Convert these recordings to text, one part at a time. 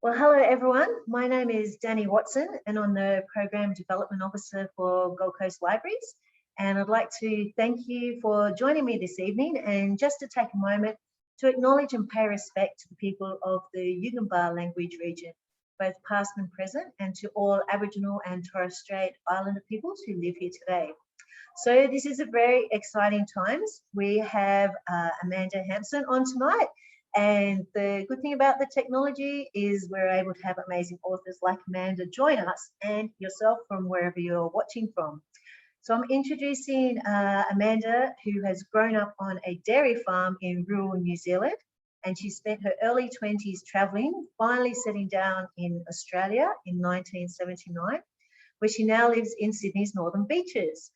Well, hello everyone. My name is Danny Watson and I'm the Program Development Officer for Gold Coast Libraries. And I'd like to thank you for joining me this evening and just to take a moment to acknowledge and pay respect to the people of the Yugambeh language region, both past and present, and to all Aboriginal and Torres Strait Islander peoples who live here today. So this is a very exciting times. We have Amanda Hampson on tonight. And the good thing about the technology is we're able to have amazing authors like Amanda join us and yourself from wherever you're watching from. So I'm introducing Amanda, who has grown up on a dairy farm in rural New Zealand, and she spent her early 20s traveling, finally settling down in Australia in 1979, where she now lives in Sydney's Northern Beaches.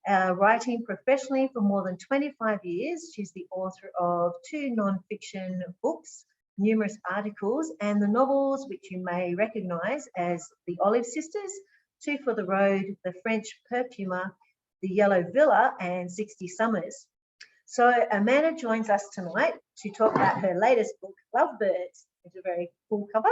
Writing professionally for more than 25 years, she's the author of 2 non-fiction books, numerous articles, and the novels which you may recognise as The Olive Sisters, 2 for the Road, The French Perfumer, The Yellow Villa, and 60 Summers. So Amanda joins us tonight to talk about her latest book, Lovebirds. It's a very cool cover.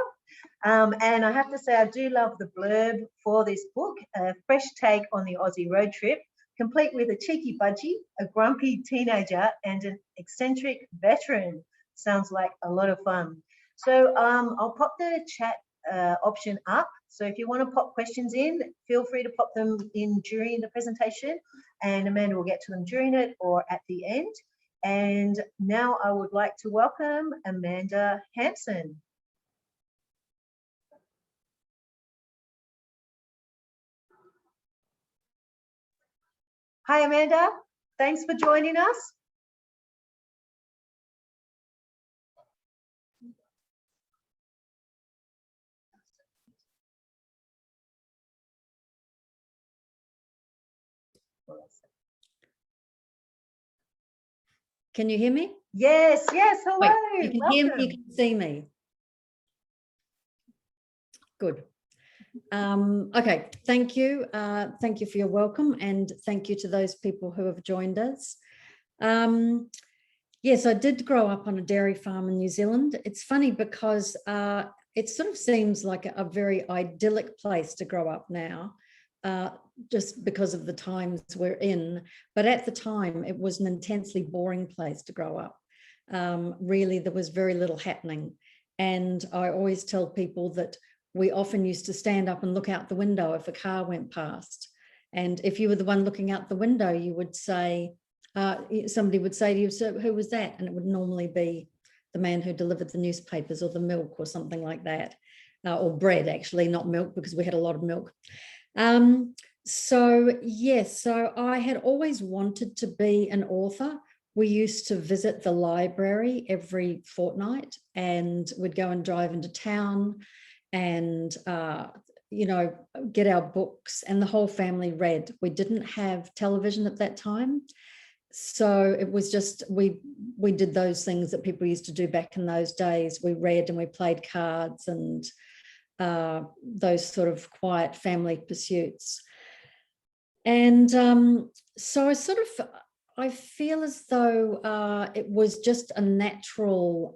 And I have to say, I do love the blurb for this book, a fresh take on the Aussie road trip, complete with a cheeky budgie, a grumpy teenager, and an eccentric veteran. Sounds like a lot of fun. So I'll pop the chat option up. So if you want to pop questions in, feel free to pop them in during the presentation, and Amanda will get to them during it or at the end. And now I would like to welcome Amanda Hampson. Hi, Amanda. Thanks for joining us. Can you hear me? Yes, hello. Wait, you can hear me, you can see me. Good. Okay, thank you. Thank you for your welcome, and thank you to those people who have joined us. Yes, I did grow up on a dairy farm in New Zealand. It's funny because it sort of seems like a very idyllic place to grow up now, just because of the times we're in. But at the time, it was an intensely boring place to grow up. Really, there was very little happening. And I always tell people that we often used to stand up and look out the window if a car went past. And if you were the one looking out the window, you would say, somebody would say to you, "So who was that?" And it would normally be the man who delivered the newspapers or the milk or something like that, or bread, actually, not milk, because we had a lot of milk. So yes, so I had always wanted to be an author. We used to visit the library every fortnight, and we'd go and drive into town and you know, get our books, and the whole family read. We didn't have television at that time, so it was just we did those things that people used to do back in those days. We read and we played cards and those sort of quiet family pursuits. And so I feel as though it was just a natural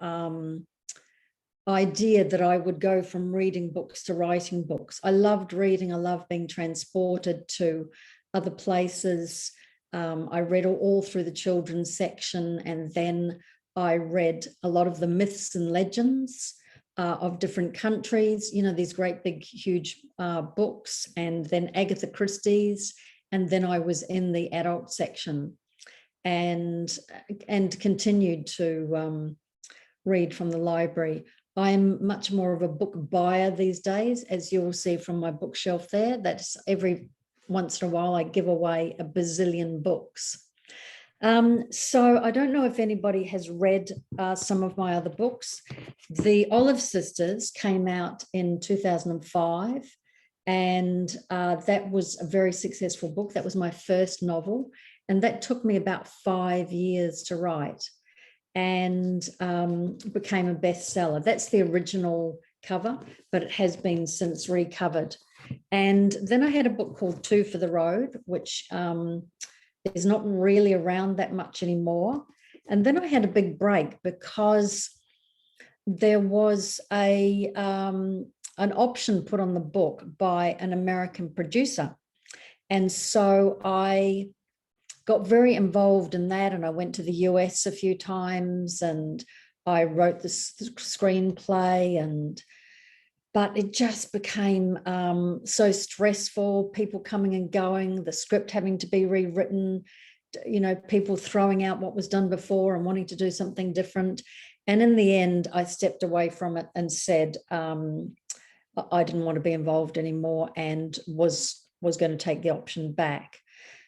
idea that I would go from reading books to writing books. I loved reading. I loved being transported to other places. I read all through the children's section, and then I read a lot of the myths and legends of different countries, you know, these great big huge books, and then Agatha Christie's, and then I was in the adult section and continued to read from the library. I'm much more of a book buyer these days, as you'll see from my bookshelf there. That's every once in a while I give away a bazillion books. So I don't know if anybody has read some of my other books. The Olive Sisters came out in 2005, and that was a very successful book. That was my first novel, and that took me about 5 years to write, and became a bestseller. That's the original cover, but it has been since recovered. And then I had a book called 2 for the Road, which is not really around that much anymore. And then I had a big break because there was an option put on the book by an American producer. And so I got very involved in that, and I went to the US a few times, and I wrote the screenplay, but it just became so stressful, people coming and going, the script having to be rewritten, you know, people throwing out what was done before and wanting to do something different. And in the end, I stepped away from it and said I didn't want to be involved anymore, and was going to take the option back.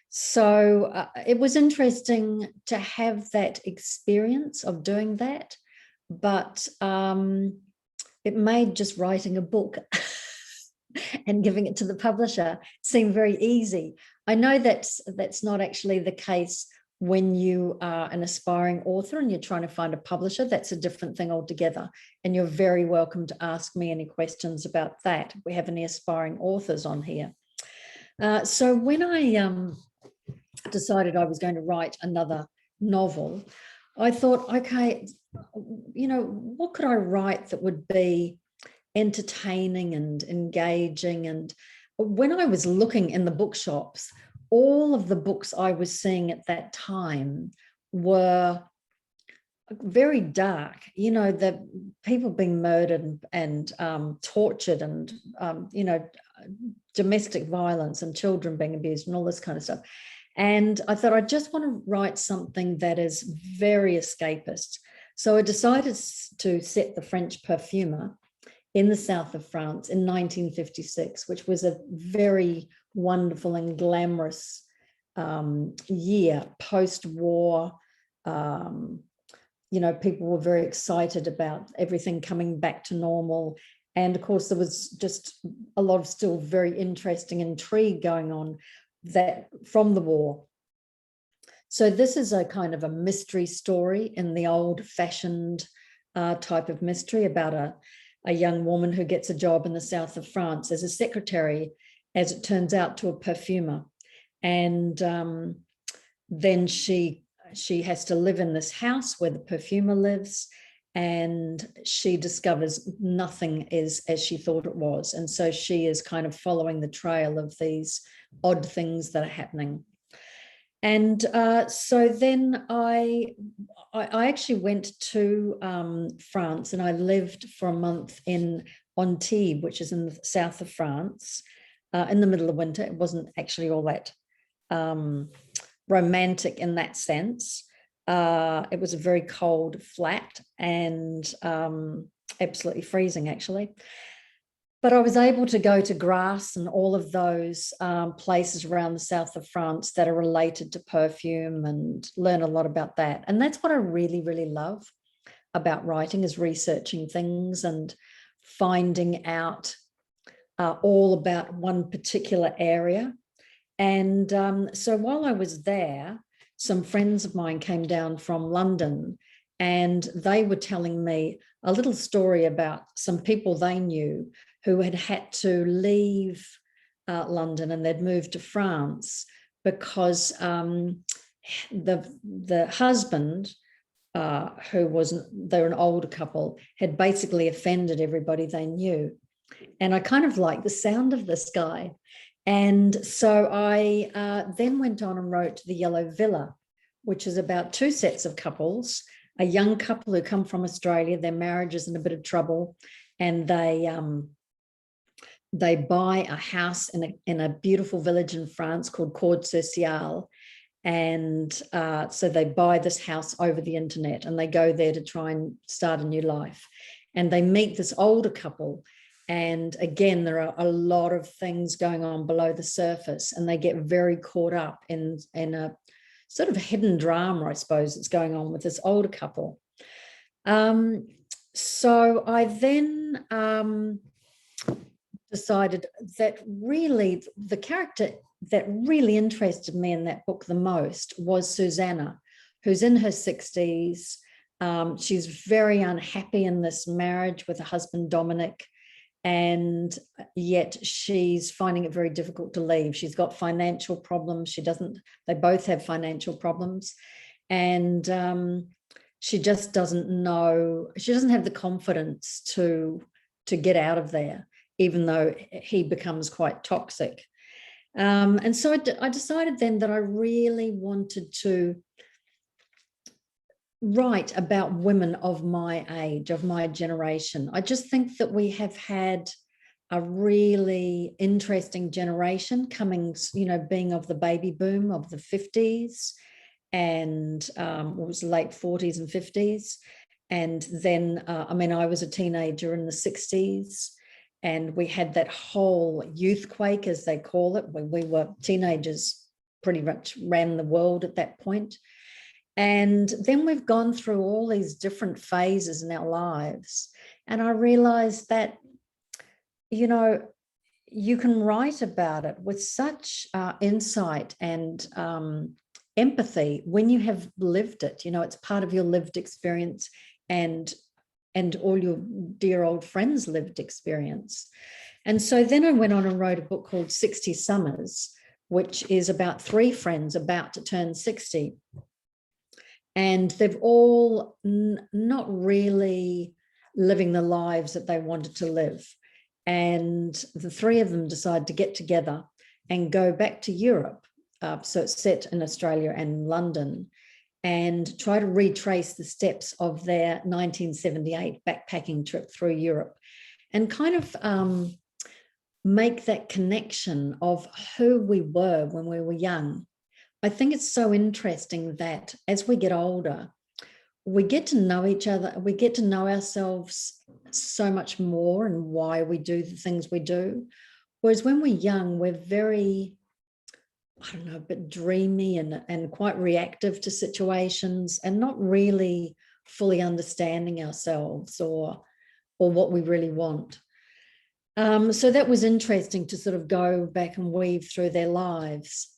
So it was interesting to have that experience of doing that, but it made just writing a book and giving it to the publisher seem very easy. I know that's not actually the case when you are an aspiring author and you're trying to find a publisher. That's a different thing altogether. And you're very welcome to ask me any questions about that. We have any aspiring authors on here. So when I decided I was going to write another novel, I thought, okay, you know, what could I write that would be entertaining and engaging? And when I was looking in the bookshops, all of the books I was seeing at that time were very dark, you know, the people being murdered and tortured, and you know, domestic violence and children being abused and all this kind of stuff. And I thought, I just want to write something that is very escapist. So I decided to set the French Perfumer in the south of France in 1956, which was a very wonderful and glamorous year, post-war. You know, people were very excited about everything coming back to normal. And of course, there was just a lot of still very interesting intrigue going on that from the war. So this is a kind of a mystery story in the old-fashioned type of mystery about a young woman who gets a job in the south of France as a secretary, as it turns out, to a perfumer. And then she has to live in this house where the perfumer lives, and she discovers nothing is as she thought it was. And so she is kind of following the trail of these odd things that are happening. And so then I actually went to France, and I lived for a month in Antibes, which is in the south of France, in the middle of winter. It wasn't actually all that romantic in that sense. It was a very cold flat and absolutely freezing, actually. But I was able to go to Grasse and all of those places around the south of France that are related to perfume, and learn a lot about that. And that's what I really, really love about writing, is researching things and finding out all about one particular area. And so while I was there, some friends of mine came down from London, and they were telling me a little story about some people they knew who had to leave London, and they'd moved to France because the husband, who they're an older couple, had basically offended everybody they knew. And I kind of liked the sound of this guy. And so I then went on and wrote The Yellow Villa, which is about two sets of couples, a young couple who come from Australia, their marriage is in a bit of trouble, and they buy a house in a beautiful village in France called Cordes Sociales. And so they buy this house over the internet, and they go there to try and start a new life. And they meet this older couple. And again, there are a lot of things going on below the surface, and they get very caught up in a sort of hidden drama, I suppose, that's going on with this older couple. So I then decided that really the character that really interested me in that book the most was Susanna, who's in her 60s. She's very unhappy in this marriage with her husband, Dominic, and yet she's finding it very difficult to leave. She's got financial problems. They both have financial problems. And she just doesn't know, she doesn't have the confidence to get out of there, even though he becomes quite toxic. And so I decided then that I really wanted to write about women of my age, of my generation. I just think that we have had a really interesting generation coming, being of the baby boom of the 50s and what was late 40s and 50s. And then, I was a teenager in the 60s, and we had that whole youth quake, as they call it, when we were teenagers, pretty much ran the world at that point. And then we've gone through all these different phases in our lives. And I realized that, you can write about it with such insight and empathy when you have lived it. It's part of your lived experience and all your dear old friends' lived experience. And so then I went on and wrote a book called 60 Summers, which is about 3 friends about to turn 60. And they've all not really living the lives that they wanted to live. And the 3 of them decide to get together and go back to Europe. So it's set in Australia and London, and try to retrace the steps of their 1978 backpacking trip through Europe, and kind of make that connection of who we were when we were young. I think it's so interesting that as we get older, we get to know each other, we get to know ourselves so much more and why we do the things we do. Whereas when we're young, we're very, a bit dreamy and quite reactive to situations, and not really fully understanding ourselves or what we really want. So that was interesting to sort of go back and weave through their lives.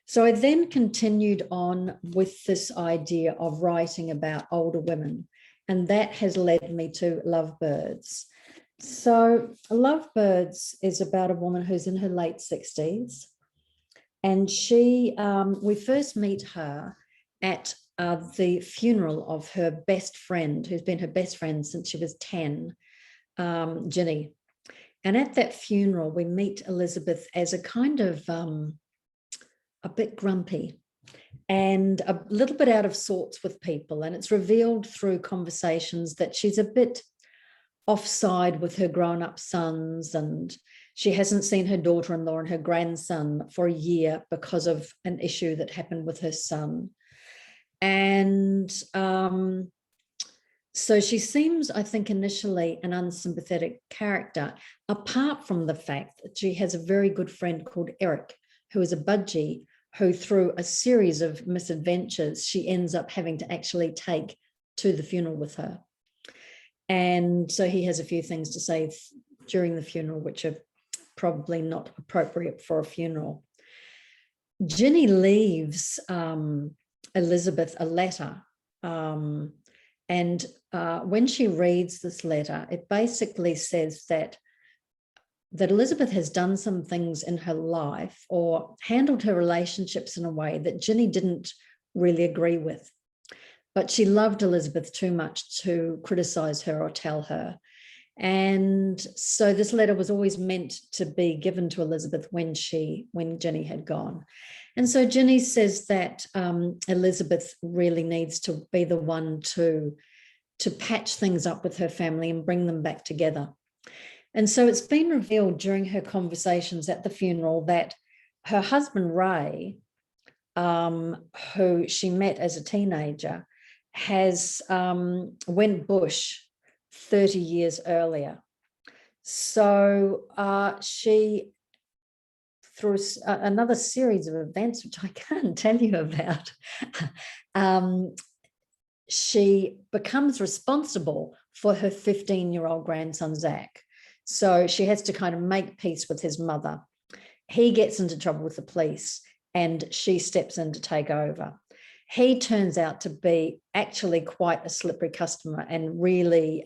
So I then continued on with this idea of writing about older women, and that has led me to Lovebirds. So Lovebirds is about a woman who's in her late 60s, and we first meet her at the funeral of her best friend, who's been her best friend since she was 10, Ginny. And at that funeral, we meet Elizabeth as a kind of a bit grumpy and a little bit out of sorts with people. And it's revealed through conversations that she's a bit offside with her grown-up sons, and she hasn't seen her daughter-in-law and her grandson for a year because of an issue that happened with her son. And so she seems, I think, initially an unsympathetic character, apart from the fact that she has a very good friend called Eric, who is a budgie, who through a series of misadventures, she ends up having to actually take to the funeral with her. And so he has a few things to say during the funeral, which are probably not appropriate for a funeral. Ginny leaves Elizabeth a letter. And when she reads this letter, it basically says that Elizabeth has done some things in her life or handled her relationships in a way that Ginny didn't really agree with. But she loved Elizabeth too much to criticize her or tell her. And so this letter was always meant to be given to Elizabeth when Ginny had gone. And so Ginny says that Elizabeth really needs to be the one to patch things up with her family and bring them back together. And so it's been revealed during her conversations at the funeral that her husband, Ray, who she met as a teenager, has went bush 30 years earlier. So she, through another series of events, which I can't tell you about, she becomes responsible for her 15-year-old grandson, Zach. So she has to kind of make peace with his mother. He gets into trouble with the police and she steps in to take over. He turns out to be actually quite a slippery customer and really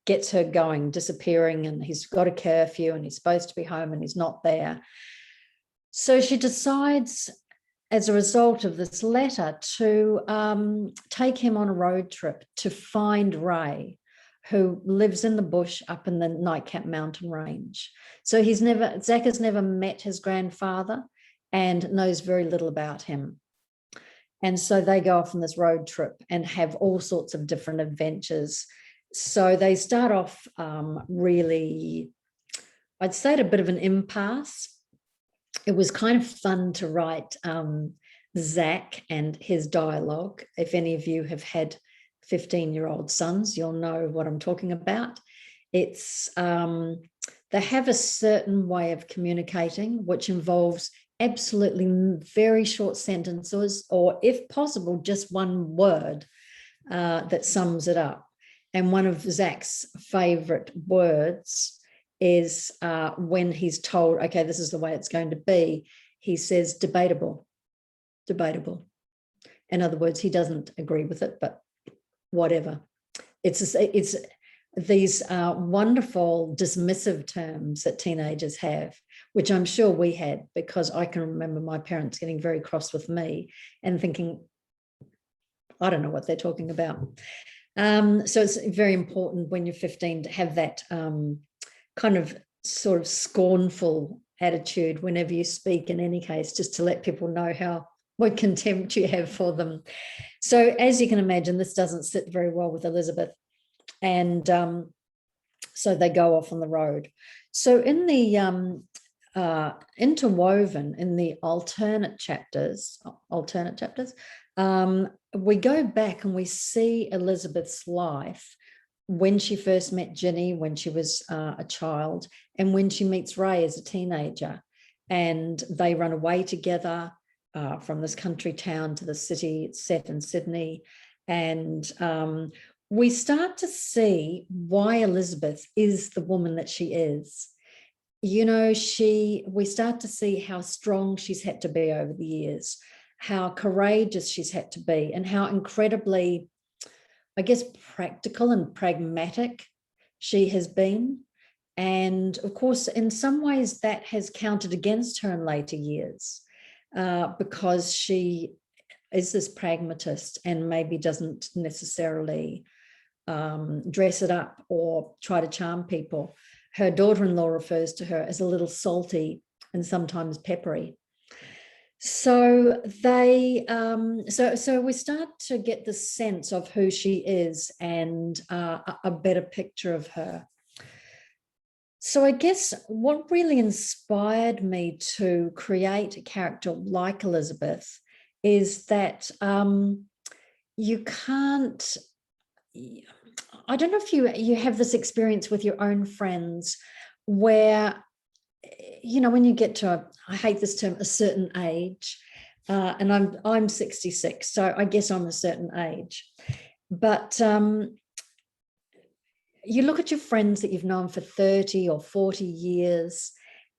gets her going, disappearing, and he's got a curfew and he's supposed to be home and he's not there. So she decides as a result of this letter, to take him on a road trip to find Ray, who lives in the bush up in the Nightcap Mountain Range. So Zach has never met his grandfather and knows very little about him. And so they go off on this road trip and have all sorts of different adventures. So they start off really, I'd say, at a bit of an impasse. It was kind of fun to write Zach and his dialogue. If any of you have had 15-year-old sons, you'll know what I'm talking about. It's they have a certain way of communicating, which involves absolutely very short sentences, or if possible, just one word that sums it up. And one of Zach's favorite words is when he's told, okay, this is the way it's going to be, he says, debatable. In other words, he doesn't agree with it, but whatever. It's these wonderful dismissive terms that teenagers have, which I'm sure we had, because I can remember my parents getting very cross with me and thinking, I don't know what they're talking about. So it's very important when you're 15 to have that kind of sort of scornful attitude whenever you speak, in any case, just to let people know what contempt you have for them. So as you can imagine, this doesn't sit very well with Elizabeth. And so they go off on the road. So in the interwoven in the alternate chapters, we go back and we see Elizabeth's life when she first met Ginny, when she was a child, and when she meets Ray as a teenager. And they run away together from this country town to the city. It's set in Sydney. And we start to see why Elizabeth is the woman that she is. You know, we start to see how strong she's had to be over the years, how courageous she's had to be, and how incredibly, I guess, practical and pragmatic she has been. And of course, in some ways that has counted against her in later years because she is this pragmatist and maybe doesn't necessarily dress it up or try to charm people. Her daughter-in-law refers to her as a little salty and sometimes peppery. So so we start to get the sense of who she is and a better picture of her. So I guess what really inspired me to create a character like Elizabeth is that you can't, I don't know if you have this experience with your own friends where, you know, when you get to, I hate this term, a certain age, and I'm 66, so I guess I'm a certain age, but you look at your friends that you've known for 30 or 40 years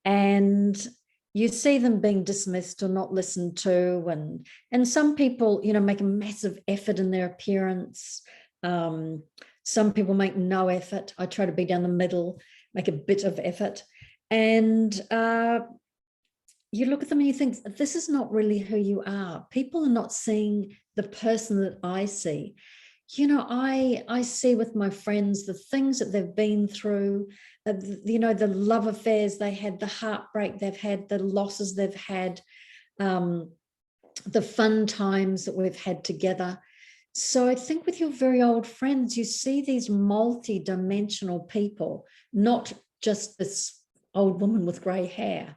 and you see them being dismissed or not listened to, and some people, you know, make a massive effort in their appearance. Some people make no effort. I try to be down the middle, make a bit of effort. And you look at them and you think, this is not really who you are. People are not seeing the person that I see. You know, I see with my friends the things that they've been through, you know, the love affairs they had, the heartbreak they've had, the losses they've had, the fun times that we've had together. So I think with your very old friends, you see these multi-dimensional people, not just this old woman with grey hair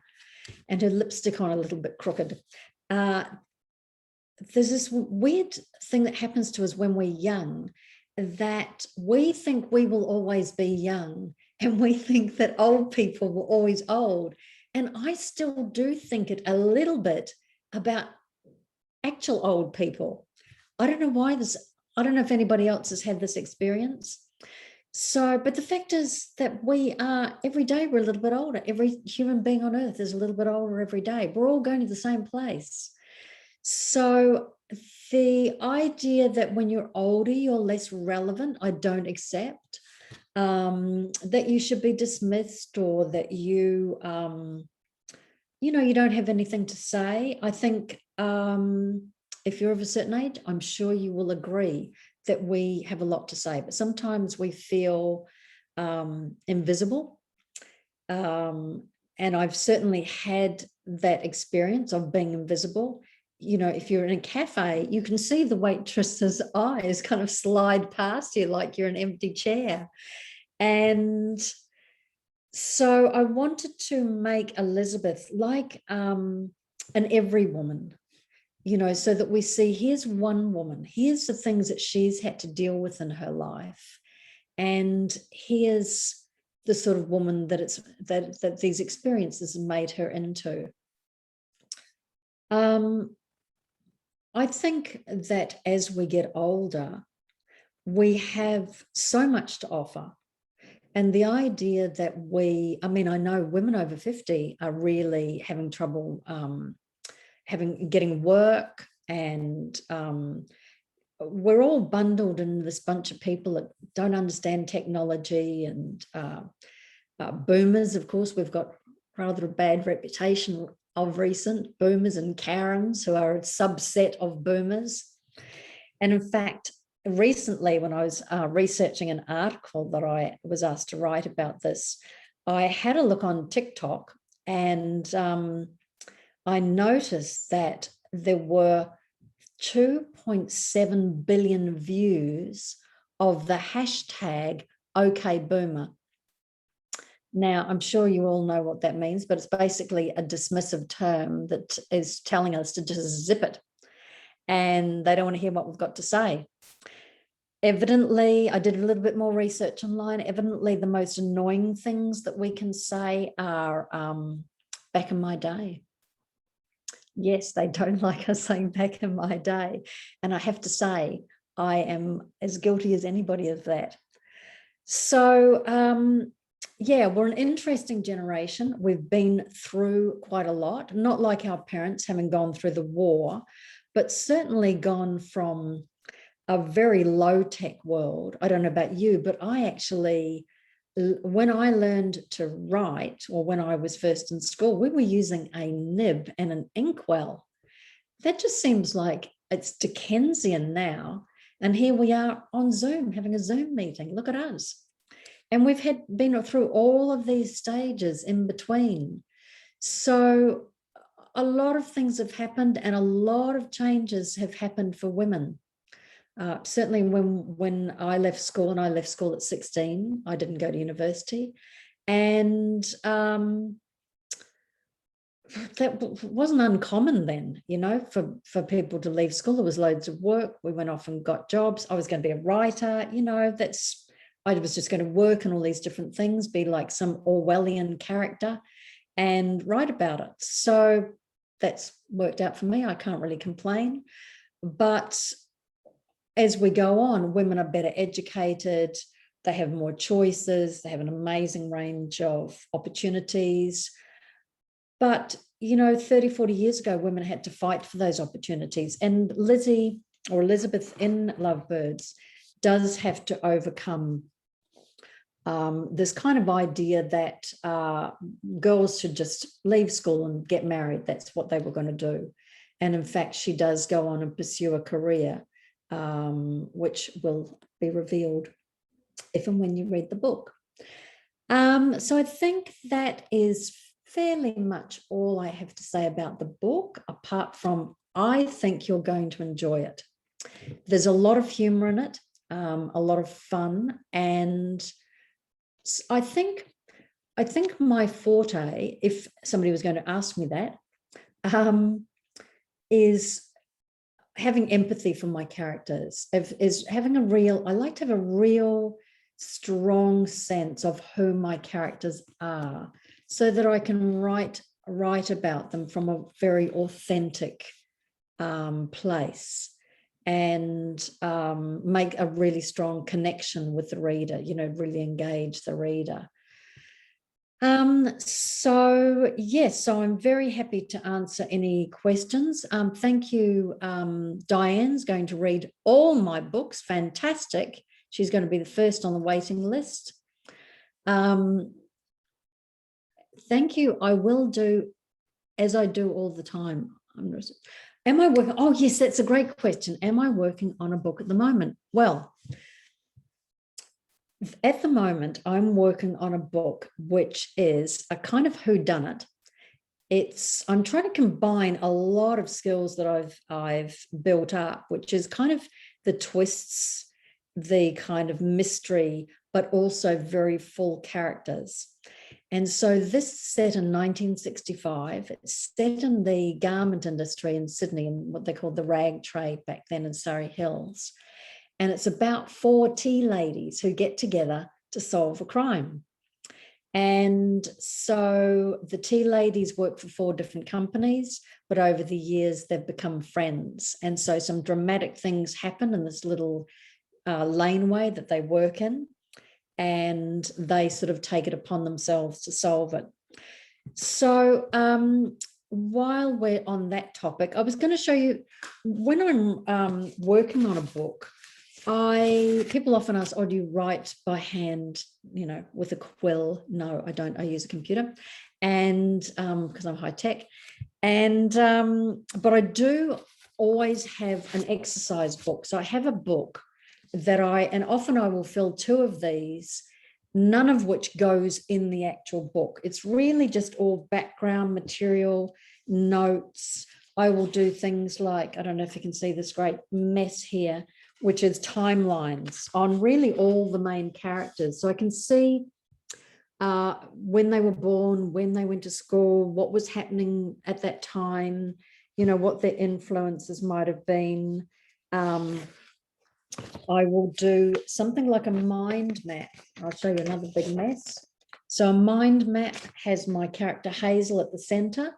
and her lipstick on a little bit crooked. There's this weird thing that happens to us when we're young, that we think we will always be young and we think that old people were always old. And I still do think it a little bit about actual old people. I don't know why I don't know if anybody else has had this experience. So, but the fact is that we are, every day we're a little bit older. Every human being on earth is a little bit older every day. We're all going to the same place. So the idea that when you're older, you're less relevant, I don't accept. That you should be dismissed or that you, you know, you don't have anything to say. I think if you're of a certain age, I'm sure you will agree that we have a lot to say, but sometimes we feel invisible. And I've certainly had that experience of being invisible. You know, if you're in a cafe, you can see the waitress's eyes kind of slide past you like you're an empty chair. And so I wanted to make Elizabeth like an every woman, you know, so that we see, here's one woman, here's the things that she's had to deal with in her life, and here's the sort of woman that these experiences have made her into. I think that as we get older, we have so much to offer. And the idea that I know women over 50 are really having trouble getting work, and we're all bundled in this bunch of people that don't understand technology, and boomers, of course, we've got rather a bad reputation of recent, boomers and Karens, who are a subset of boomers. And in fact, recently when I was researching an article that I was asked to write about this, I had a look on TikTok, and I noticed that there were 2.7 billion views of the hashtag #OkBoomer. Now, I'm sure you all know what that means, but it's basically a dismissive term that is telling us to just zip it, and they don't want to hear what we've got to say. Evidently, I did a little bit more research online. Evidently, the most annoying things that we can say are back in my day. Yes, they don't like us saying back in my day. And I have to say, I am as guilty as anybody of that. So, yeah, we're an interesting generation. We've been through quite a lot, not like our parents having gone through the war, but certainly gone from a very low-tech world. I don't know about you, but I actually, when I learned to write, or when I was first in school, we were using a nib and an inkwell. That just seems like it's Dickensian now. And here we are on Zoom, having a Zoom meeting. Look at us. And we've been through all of these stages in between. So a lot of things have happened, and a lot of changes have happened for women. Certainly when I left school, and I left school at 16, I didn't go to university. And that wasn't uncommon then, you know, for people to leave school. There was loads of work. We went off and got jobs. I was going to be a writer, you know, I was just going to work in all these different things, be like some Orwellian character and write about it. So that's worked out for me. I can't really complain. But as we go on, women are better educated, they have more choices, they have an amazing range of opportunities. But, you know, 30, 40 years ago, women had to fight for those opportunities. And Lizzie, or Elizabeth in Lovebirds, does have to overcome this kind of idea that girls should just leave school and get married. That's what they were going to do. And in fact, she does go on and pursue a career, which will be revealed if and when you read the book. So I think that is fairly much all I have to say about the book, apart from I think you're going to enjoy it. There's a lot of humor in it, a lot of fun, and I think my forte, if somebody was going to ask me that, is having empathy for my characters, is having I like to have a real strong sense of who my characters are, so that I can write about them from a very authentic place, and make a really strong connection with the reader, you know, really engage the reader. So yes, so I'm very happy to answer any questions. Thank you. Diane's going to read all my books. Fantastic. She's going to be the first on the waiting list. Thank you. I will do, as I do all the time, Am I working? Oh, yes, that's a great question. Am I working on a book at the moment? Well, at the moment, I'm working on a book which is a kind of whodunit. I'm trying to combine a lot of skills that I've built up, which is kind of the twists, the kind of mystery, but also very full characters. And so this is set in 1965. It's set in the garment industry in Sydney, in what they called the rag trade back then in Surrey Hills. And it's about 4 tea ladies who get together to solve a crime. And so the tea ladies work for 4 different companies, but over the years they've become friends. And so some dramatic things happen in this little laneway that they work in, and they sort of take it upon themselves to solve it. So while we're on that topic, I was going to show you, when I'm working on a book, people often ask, oh, do you write by hand, with a quill? No, I don't. I use a computer, and because I'm high tech. And but I do always have an exercise book. So I have a book that and often I will fill 2 of these, none of which goes in the actual book. It's really just all background material, notes. I will do things like, I don't know if you can see this great mess here, which is timelines on really all the main characters. So I can see when they were born, when they went to school, what was happening at that time, what their influences might have been. I will do something like a mind map. I'll show you another big mess. So a mind map has my character Hazel at the center,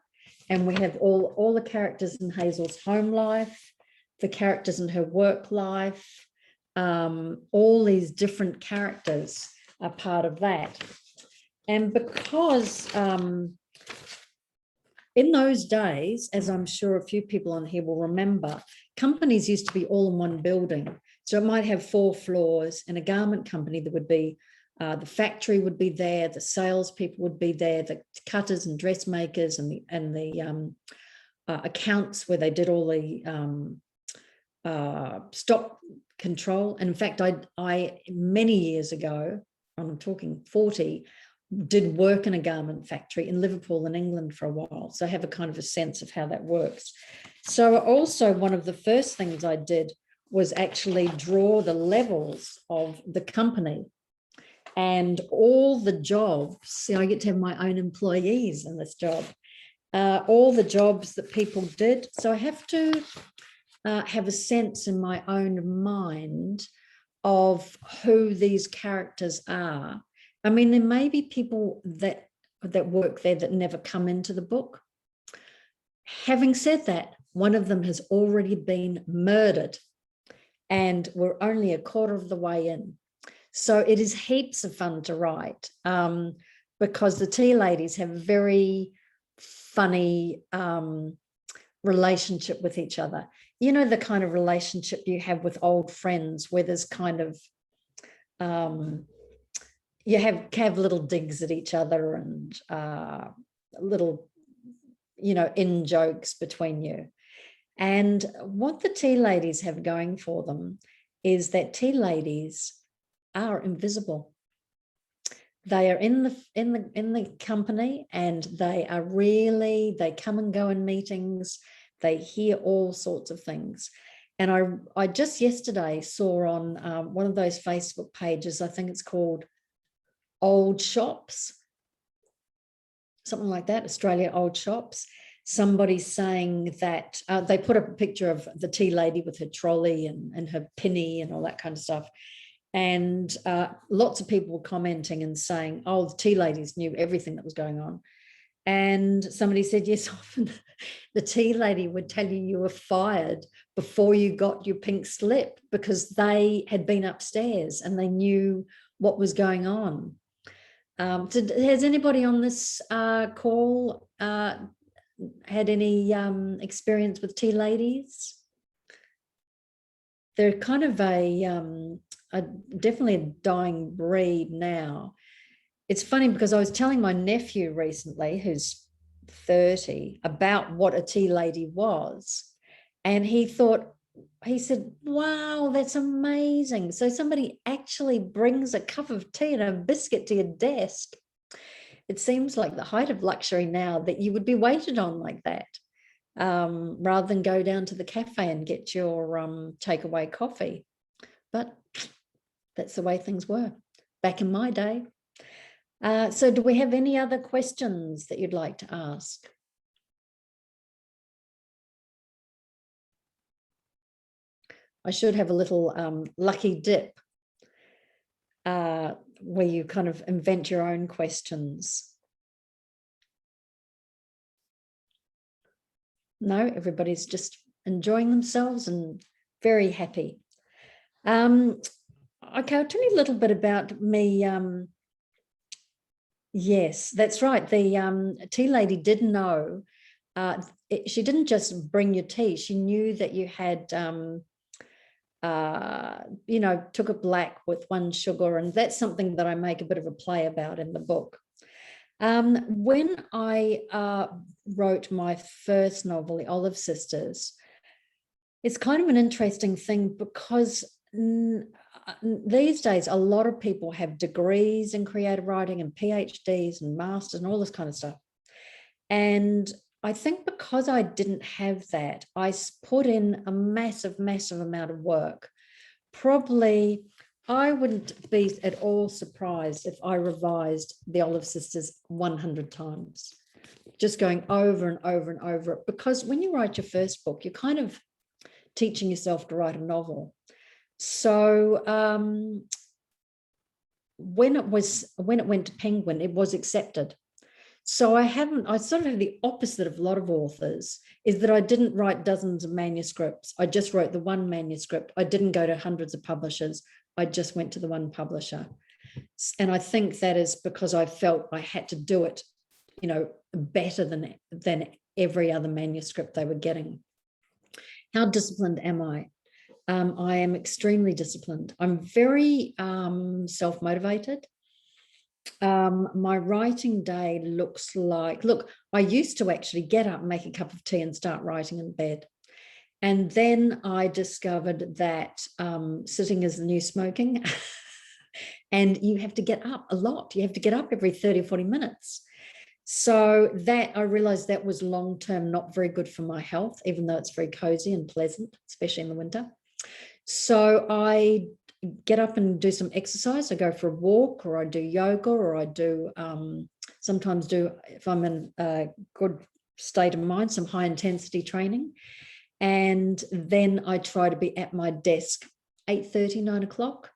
and we have all the characters in Hazel's home life, the characters in her work life, all these different characters are part of that. And because in those days, as I'm sure a few people on here will remember, companies used to be all in one building. So it might have 4 floors. In a garment company, there would be the factory would be there, the salespeople would be there, the cutters and dressmakers, and the accounts where they did all the stock control. And in fact, I many years ago, I'm talking 40, did work in a garment factory in Liverpool in England for a while. So I have a kind of a sense of how that works. So also one of the first things I did was actually draw the levels of the company and all the jobs. See, I get to have my own employees in this job, all the jobs that people did. So I have to have a sense in my own mind of who these characters are. I mean, there may be people that work there that never come into the book. Having said that, one of them has already been murdered, and we're only a quarter of the way in. So it is heaps of fun to write because the tea ladies have a very funny relationship with each other. The kind of relationship you have with old friends where there's kind of, you have little digs at each other and little, in jokes between you. And what the tea ladies have going for them is that tea ladies are invisible. They are in the company, and they come and go in meetings. They hear all sorts of things. And I just yesterday saw on one of those Facebook pages, I think it's called Old Shops, something like that, Australia Old Shops. Somebody saying that they put up a picture of the tea lady with her trolley and her pinny and all that kind of stuff. And lots of people were commenting and saying, oh, the tea ladies knew everything that was going on. And somebody said, yes, often the tea lady would tell you were fired before you got your pink slip because they had been upstairs and they knew what was going on. So has anybody on this call had any experience with tea ladies? They're kind of definitely a dying breed now. It's funny because I was telling my nephew recently, who's 30, about what a tea lady was. And he said, wow, that's amazing. So somebody actually brings a cup of tea and a biscuit to your desk. It seems like the height of luxury now that you would be waited on like that, rather than go down to the cafe and get your takeaway coffee. But that's the way things were back in my day. So do we have any other questions that you'd like to ask? I should have a little lucky dip where you kind of invent your own questions. No, everybody's just enjoying themselves and very happy. Okay, I'll tell you a little bit about me. Yes, that's right. The tea lady did know. She didn't just bring you tea. She knew that you had, took a black with 1 sugar. And that's something that I make a bit of a play about in the book. When I wrote my first novel, The Olive Sisters, it's kind of an interesting thing because these days a lot of people have degrees in creative writing and PhDs and masters and all this kind of stuff. And I think because I didn't have that, I put in a massive amount of work. Probably I wouldn't be at all surprised if I revised The Olive Sisters 100 times, just going over and over and over it. Because when you write your first book, you're kind of teaching yourself to write a novel. So when it went to Penguin, it was accepted. So I sort of have the opposite of a lot of authors, is that I didn't write dozens of manuscripts. I just wrote the one manuscript. I didn't go to hundreds of publishers. I just went to the one publisher. And I think that is because I felt I had to do it, better than every other manuscript they were getting. How disciplined am I? I am extremely disciplined. I'm very self-motivated. My writing day looks like, I used to actually get up, make a cup of tea and start writing in bed. And then I discovered that sitting is the new smoking. And you have to get up a lot. You have to get up every 30 or 40 minutes. So that I realized that was long-term not very good for my health, even though it's very cozy and pleasant, especially in the winter. So I get up and do some exercise. I go for a walk, or I do yoga, or I do sometimes do, if I'm in a good state of mind, some high intensity training. And then I try to be at my desk 8:30, 9 o'clock.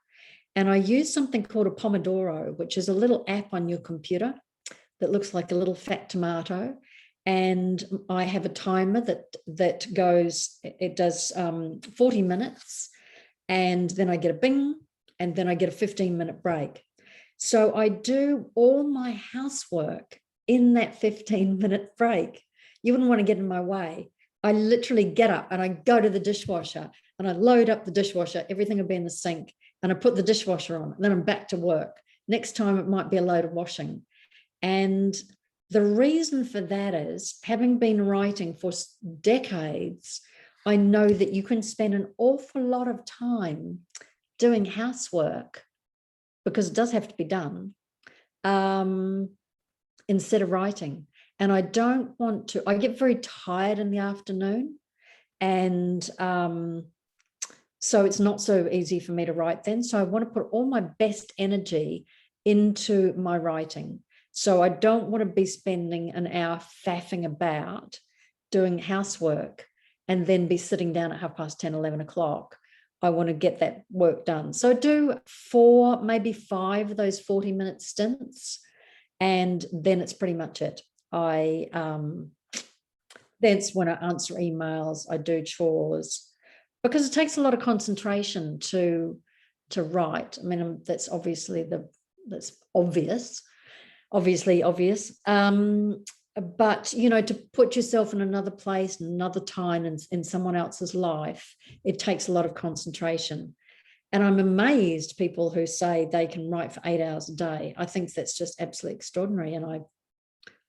And I use something called a Pomodoro, which is a little app on your computer that looks like a little fat tomato. And I have a timer that goes, it does 40 minutes. And then I get a bing, and then I get a 15-minute break. So I do all my housework in that 15-minute break. You wouldn't want to get in my way. I literally get up and I go to the dishwasher and I load up the dishwasher. Everything will be in the sink, and I put the dishwasher on, and then I'm back to work. Next time it might be a load of washing. And the reason for that is, having been writing for decades, I know that you can spend an awful lot of time doing housework, because it does have to be done, instead of writing. And I don't want to, I get very tired in the afternoon. And so it's not so easy for me to write then. So I want to put all my best energy into my writing. So I don't want to be spending an hour faffing about doing housework and then be sitting down at 10:30, 11 o'clock. I want to get that work done. So I do 4, maybe 5 of those 40-minute stints, and then it's pretty much it. That's when I answer emails, I do chores, because it takes a lot of concentration to write. I mean, that's obviously obvious. But, to put yourself in another place, another time, in someone else's life, it takes a lot of concentration. And I'm amazed people who say they can write for 8 hours a day. I think that's just absolutely extraordinary, and I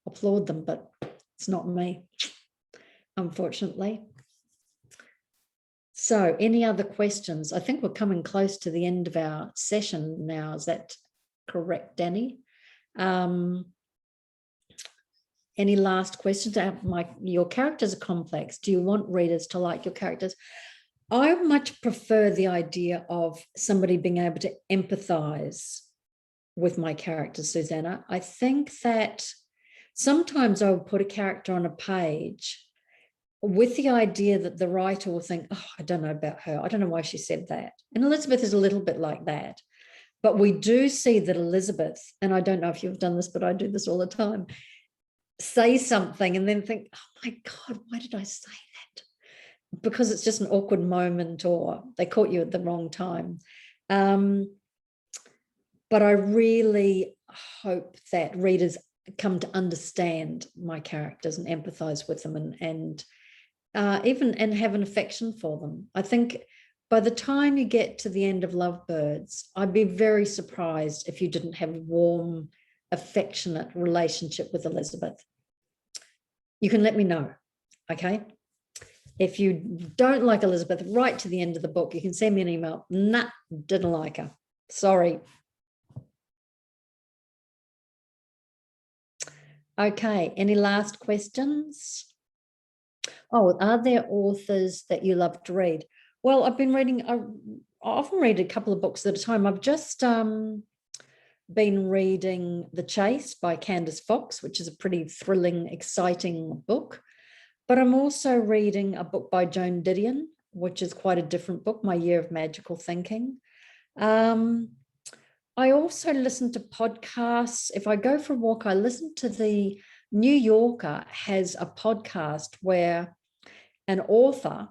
applaud them, but it's not me, unfortunately. So any other questions? I think we're coming close to the end of our session now. Is that correct, Danny? Any last questions? Your characters are complex. Do you want readers to like your characters? I much prefer the idea of somebody being able to empathize with my characters, Susanna. I think that sometimes I will put a character on a page with the idea that the writer will think, oh, I don't know about her. I don't know why she said that. And Elizabeth is a little bit like that. But we do see that Elizabeth, and I don't know if you've done this, but I do this all the time, say something and then think, oh my God, why did I say that? Because it's just an awkward moment or they caught you at the wrong time. But I really hope that readers come to understand my characters and empathize with them and even have an affection for them. I think by the time you get to the end of Lovebirds, I'd be very surprised if you didn't have a warm, affectionate relationship with Elizabeth. You can let me know, okay? If you don't like Elizabeth right to the end of the book, you can send me an email. Nah, didn't like her. Sorry. Okay, any last questions? Oh, are there authors that you love to read? Well, I've been reading, I often read a couple of books at a time. I've just been reading The Chase by Candice Fox, which is a pretty thrilling, exciting book. But I'm also reading a book by Joan Didion, which is quite a different book, My Year of Magical Thinking. I also listen to podcasts. If I go for a walk, I listen to the New Yorker has a podcast where an author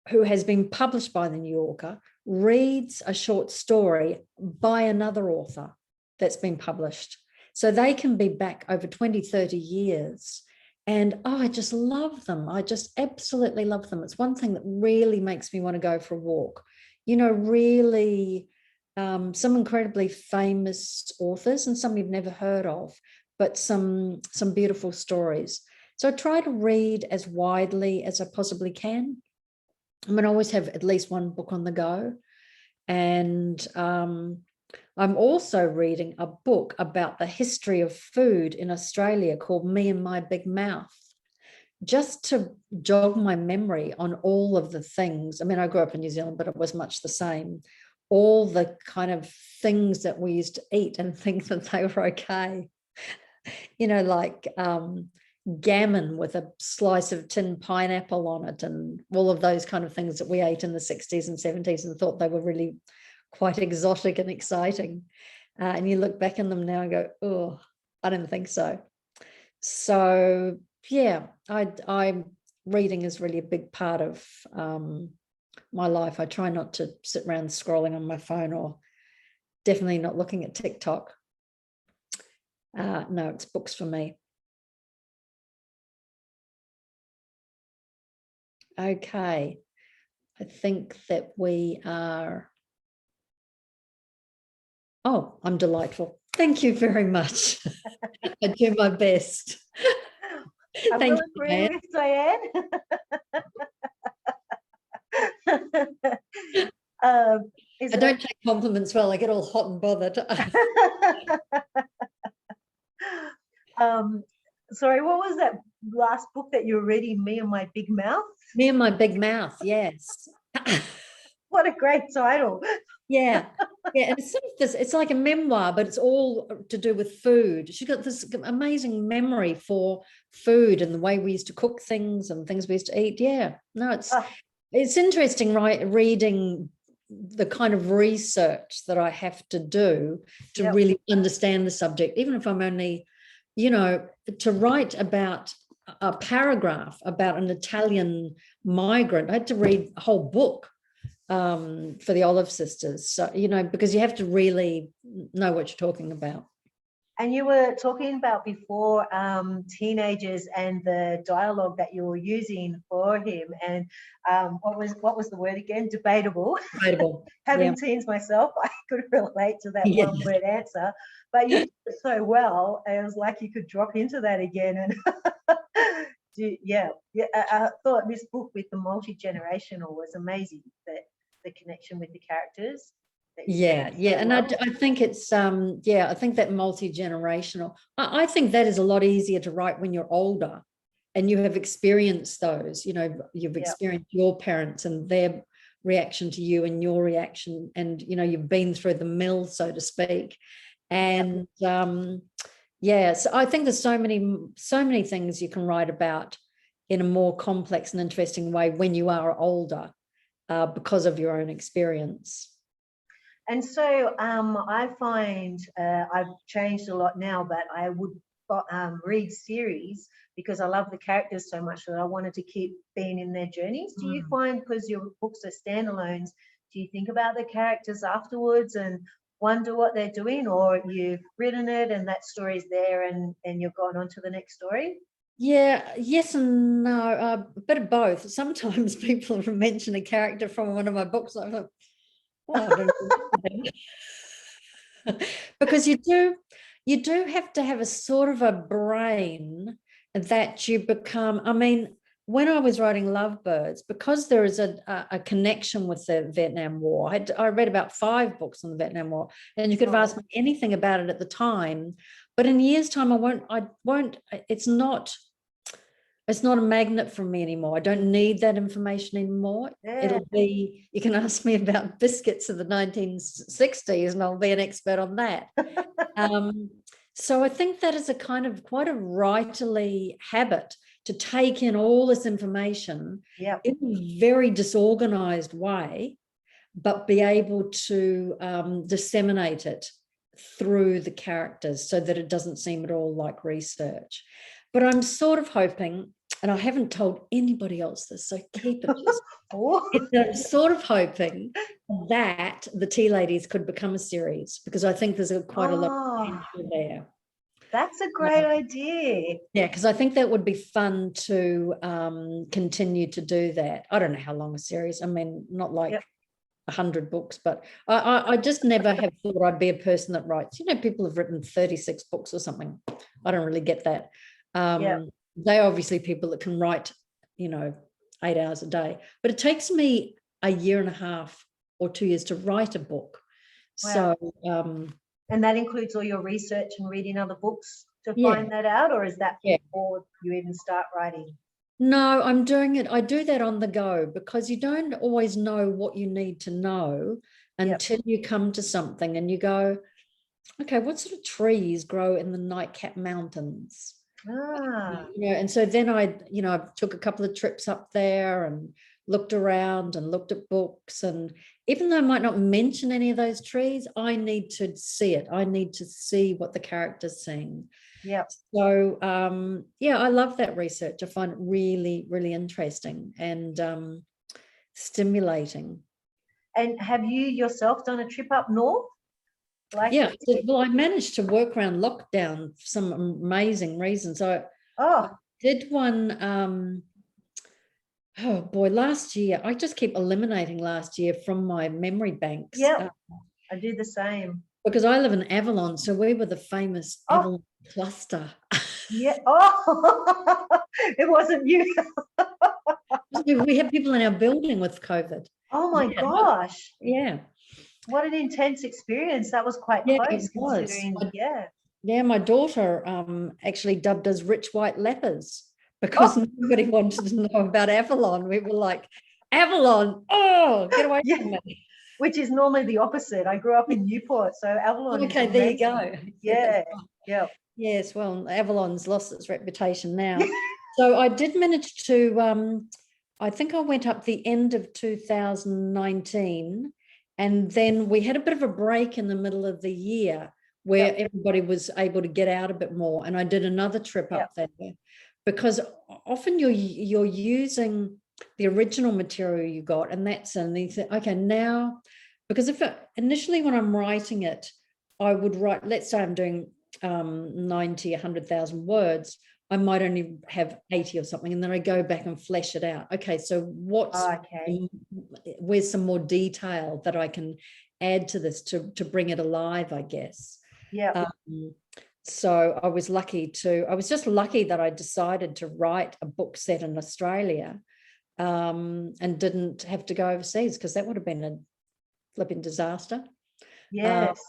who has been published by the New Yorker reads a short story by another author that's been published. So they can be back over 20, 30 years. And oh, I just love them. I just absolutely love them. It's one thing that really makes me want to go for a walk. You know, really some incredibly famous authors and some you've never heard of, but some beautiful stories. So I try to read as widely as I possibly can. I mean, I always have at least one book on the go. And I'm also reading a book about the history of food in Australia called Me and My Big Mouth, just to jog my memory on all of the things. I mean, I grew up in New Zealand, but it was much the same. All the kind of things that we used to eat and think that they were okay. You know, like gammon with a slice of tin pineapple on it and all of those kind of things that we ate in the 60s and 70s and thought they were really quite exotic and exciting. And you look back on them now and go, oh, I didn't think so. So yeah, reading is really a big part of my life. I try not to sit around scrolling on my phone or definitely not looking at TikTok. No, it's books for me. Okay, I think that we are. Oh, I'm delightful. Thank you very much. I do my best. I Thank will you, agree Diane. with Diane. I don't take compliments well. I get all hot and bothered. Sorry, what was that last book that you were reading? Me and My Big Mouth? Me and My Big Mouth, yes. What a great title. Yeah. Yeah, and it's sort of this, it's like a memoir, but it's all to do with food. She got this amazing memory for food and the way we used to cook things and things we used to eat. Yeah, no, it's interesting, right? Reading the kind of research that I have to do to really understand the subject, even if I'm only, you know, to write about a paragraph about an Italian migrant, I had to read a whole book for the Olive Sisters. So, you know, because you have to really know what you're talking about. And you were talking about before teenagers and the dialogue that you were using for him. And what was the word again? Debatable. Debatable. Having teens myself, I could relate to that one word answer. But you did it so well, it was like you could drop into that again. And Yeah, yeah. I thought this book with the multi-generational was amazing. That the connection with the characters. That you Yeah, did yeah. so And well. I think it's yeah, I think that multi-generational, I think that is a lot easier to write when you're older and you have experienced those, you know, you've Yeah. experienced your parents and their reaction to you and your reaction, and you know, you've been through the mill, so to speak. And yeah, so I think there's so many things you can write about in a more complex and interesting way when you are older, because of your own experience. And so I find I've changed a lot now, but I would read series because I love the characters so much that I wanted to keep being in their journeys. Do you find, because your books are standalones, do you think about the characters afterwards and wonder what they're doing, or you've written it and that story's there and you're going on to the next story? Yeah, yes and no, a bit of both. Sometimes people mention a character from one of my books. I thought, well, I don't know. Because you do have to have a sort of a brain that you become. I mean, when I was writing Lovebirds, because there is a connection with the Vietnam War, I read about 5 books on the Vietnam War, and you could have asked me anything about it at the time, but in a year's time, I won't. It's not a magnet for me anymore. I don't need that information anymore. Yeah. It'll be, you can ask me about biscuits of the 1960s and I'll be an expert on that. So I think that is a kind of quite a writerly habit to take in all this information in a very disorganized way, but be able to disseminate it through the characters so that it doesn't seem at all like research. But I'm sort of hoping, and I haven't told anybody else this, so keep it just. I'm sort of hoping that the Tea Ladies could become a series, because I think there's quite a lot of potential there. That's a great idea. Yeah, because I think that would be fun to continue to do that. I don't know how long a series. I mean, not like 100 books, but I just never have thought I'd be a person that writes. You know, people have written 36 books or something. I don't really get that. They're obviously people that can write, you know, 8 hours a day, but it takes me a year and a half or 2 years to write a book. Wow. So and that includes all your research and reading other books to find that out, or is that before you even start writing? No, I'm doing it. I do that on the go, because you don't always know what you need to know until you come to something and you go, okay, what sort of trees grow in the Nightcap Mountains? You know, and so then I took a couple of trips up there and looked around and looked at books, and even though I might not mention any of those trees, I need to see it. I need to see what the character's seeing. So I love that research. I find it really, really interesting and stimulating. And have you yourself done a trip up north? Well, I managed to work around lockdown for some amazing reasons. I did one, oh boy, last year. I just keep eliminating last year from my memory banks. I do the same. Because I live in Avalon, so we were the famous Avalon cluster. It wasn't you. We had people in our building with COVID. Oh my gosh. Yeah. What an intense experience. That was quite close considering. My daughter actually dubbed us rich white lepers, because nobody wanted to know about Avalon. We were like, Avalon, get away from me. Which is normally the opposite. I grew up in Newport, so Avalon is amazing. There you go. Yeah. Yes, well, Avalon's lost its reputation now. So I did manage to, I think I went up the end of 2019, and then we had a bit of a break in the middle of the year where everybody was able to get out a bit more, and I did another trip up there, because often you're using the original material you got, and you think, okay, now, because initially when I'm writing it, I would write, let's say I'm doing 90, 100,000 words, I might only have 80 or something, and then I go back and flesh it out. Okay, so where's some more detail that I can add to this to bring it alive, I guess. So I was just lucky that I decided to write a book set in Australia, and didn't have to go overseas, because that would have been a flipping disaster. Yes.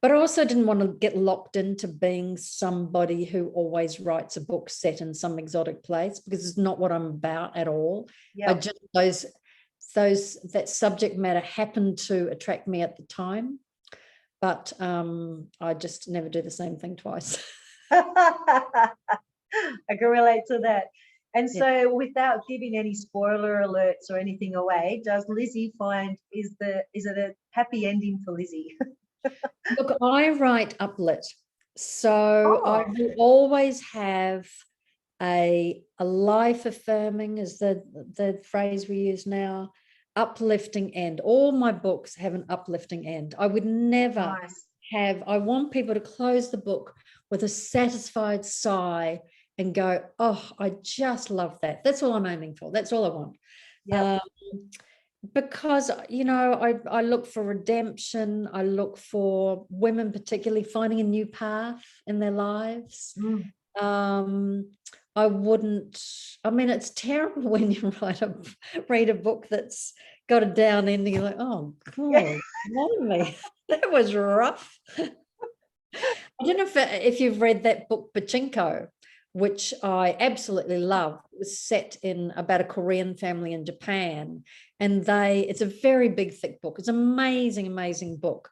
But I also didn't want to get locked into being somebody who always writes a book set in some exotic place, because it's not what I'm about at all. Yeah. That subject matter happened to attract me at the time, but I just never do the same thing twice. I can relate to that. And Yeah. so, without giving any spoiler alerts or anything away, does Lizzie is it a happy ending for Lizzie? Look, I write uplit, so I Oh, will always have a life affirming, is the phrase we use now, uplifting end. All my books have an uplifting end. I would never nice. I want people to close the book with a satisfied sigh and go, oh, I just love that. That's all I'm aiming for. That's all I want. Yeah. Because, I look for redemption. I look for women particularly finding a new path in their lives. Mm. It's terrible when you read a book that's got a down ending. You're like, oh God, blimey, that was rough. I don't know if you've read that book Pachinko, which I absolutely love. It was set in about a Korean family in Japan, and it's a very big, thick book. It's an amazing, amazing book.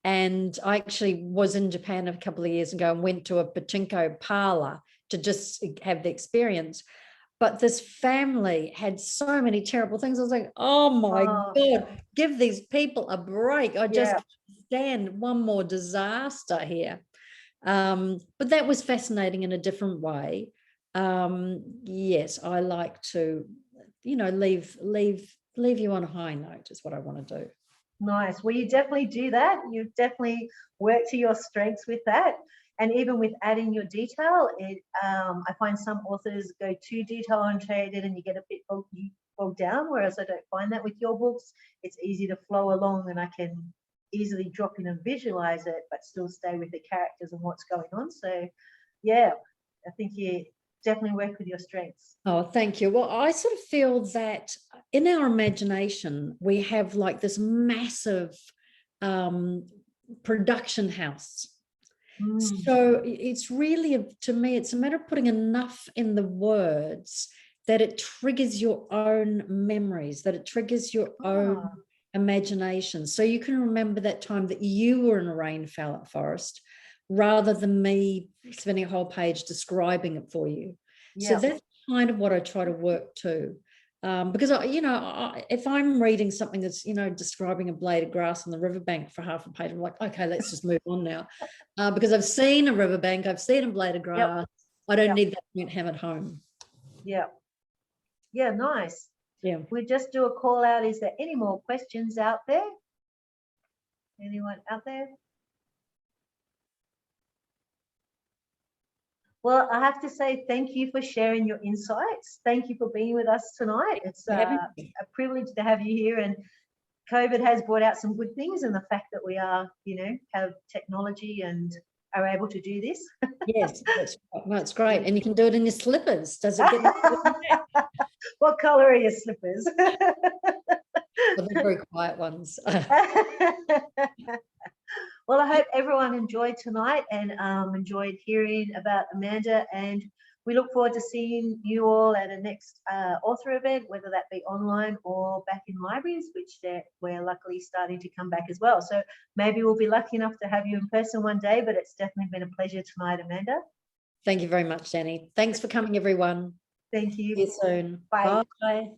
And I actually was in Japan a couple of years ago and went to a Pachinko parlor to just have the experience. But this family had so many terrible things. I was like, oh my God, give these people a break. I just can't stand one more disaster here. But that was fascinating in a different way. Yes, I like to, leave you on a high note is what I want to do. Nice. Well, you definitely do that. You definitely work to your strengths with that. And even with adding your detail, I find some authors go too detail oriented and you get a bit bogged down, whereas I don't find that with your books. It's easy to flow along and I can easily drop in and visualize it, but still stay with the characters and what's going on. So, yeah, I think you definitely work with your strengths. Oh, thank you. Well, I sort of feel that in our imagination, we have like this massive production house. So it's really, to me, it's a matter of putting enough in the words that it triggers your own memories, that it triggers your own imagination. So you can remember that time that you were in a rainforest rather than me spending a whole page describing it for you. So that's kind of what I try to work to. Because, if I'm reading something that's, describing a blade of grass on the riverbank for half a page, I'm like, okay, let's just move on now. Because I've seen a riverbank, I've seen a blade of grass. I don't need that point ham at home. Yeah, nice. Yeah. We just do a call out. Is there any more questions out there? Anyone out there? Well, I have to say thank you for sharing your insights. Thank you for being with us tonight. It's a privilege to have you here, and COVID has brought out some good things, and the fact that we are, have technology and are able to do this. Yes, that's great. And you can do it in your slippers. Does it get What colour are your slippers? Well, they're very quiet ones. Well, I hope everyone enjoyed tonight and enjoyed hearing about Amanda, and we look forward to seeing you all at a next author event, whether that be online or back in libraries, which we're luckily starting to come back as well. So maybe we'll be lucky enough to have you in person one day, but it's definitely been a pleasure tonight, Amanda. Thank you very much, Danny. Thanks for coming, everyone. Thank you. See you soon. Bye. Bye.